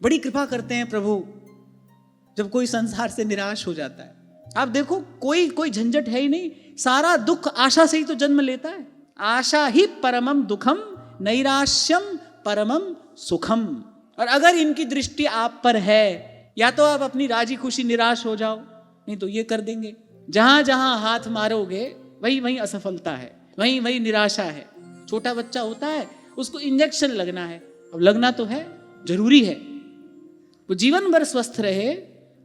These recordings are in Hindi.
बड़ी कृपा करते हैं प्रभु जब कोई संसार से निराश हो जाता है। आप देखो कोई झंझट है ही नहीं, सारा दुख आशा से ही तो जन्म लेता है। आशा ही परमम दुखम नैराश्यम परमम सुखम। और अगर इनकी दृष्टि आप पर है, या तो आप अपनी राजी खुशी निराश हो जाओ, नहीं तो ये कर देंगे। जहां जहां हाथ मारोगे वही वही असफलता है, वही वही निराशा है। छोटा बच्चा होता है, उसको इंजेक्शन लगना है, अब लगना तो है, जरूरी है। वो जीवन भर स्वस्थ रहे,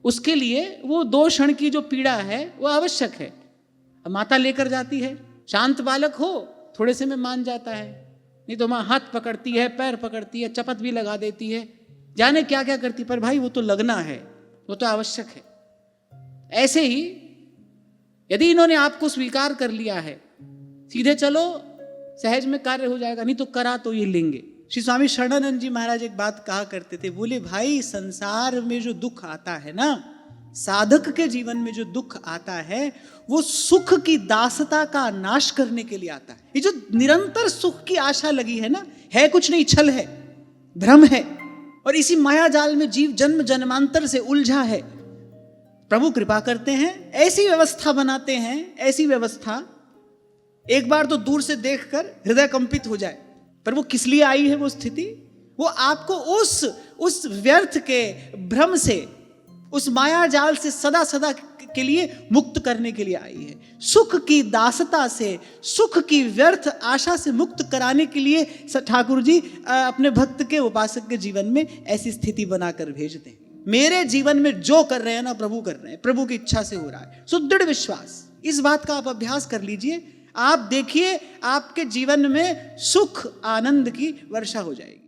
उसके लिए वो 2 क्षण की जो पीड़ा है वो आवश्यक है। अब माता लेकर जाती है, शांत बालक हो थोड़े से में मान जाता है, नहीं तो माँ हाथ पकड़ती है, पैर पकड़ती है, चपत भी लगा देती है, जाने क्या क्या करती, पर भाई वो तो लगना है, वो तो आवश्यक है। ऐसे ही यदि इन्होंने आपको स्वीकार कर लिया है, सीधे चलो, सहज में कार्य हो जाएगा, नहीं तो करा तो ये लेंगे। श्री स्वामी शरणानंद जी महाराज एक बात कहा करते थे, बोले भाई संसार में जो दुख आता है ना, साधक के जीवन में जो दुख आता है वो सुख की दासता का नाश करने के लिए आता है। ये जो निरंतर सुख की आशा लगी है ना, है कुछ नहीं, छल है, भ्रम है, और इसी माया जाल में जीव जन्म जन्मांतर से उलझा है। प्रभु कृपा करते हैं, ऐसी व्यवस्था बनाते हैं, ऐसी व्यवस्था एक बार तो दूर से देखकर हृदय कंपित हो जाए, पर वो किस लिए आई है वो स्थिति? वो आपको उस व्यर्थ के भ्रम से, उस माया जाल से सदा सदा के लिए मुक्त करने के लिए आई है। सुख की दासता से, सुख की व्यर्थ आशा से मुक्त कराने के लिए ठाकुर जी अपने भक्त के, उपासक के जीवन में ऐसी स्थिति बनाकर भेजते हैं। मेरे जीवन में जो कर रहे हैं ना प्रभु कर रहे हैं, प्रभु की इच्छा से हो रहा है। सुदृढ़ विश्वास, इस बात का आप अभ्यास कर लीजिए, आप देखिए आपके जीवन में सुख आनंद की वर्षा हो जाएगी।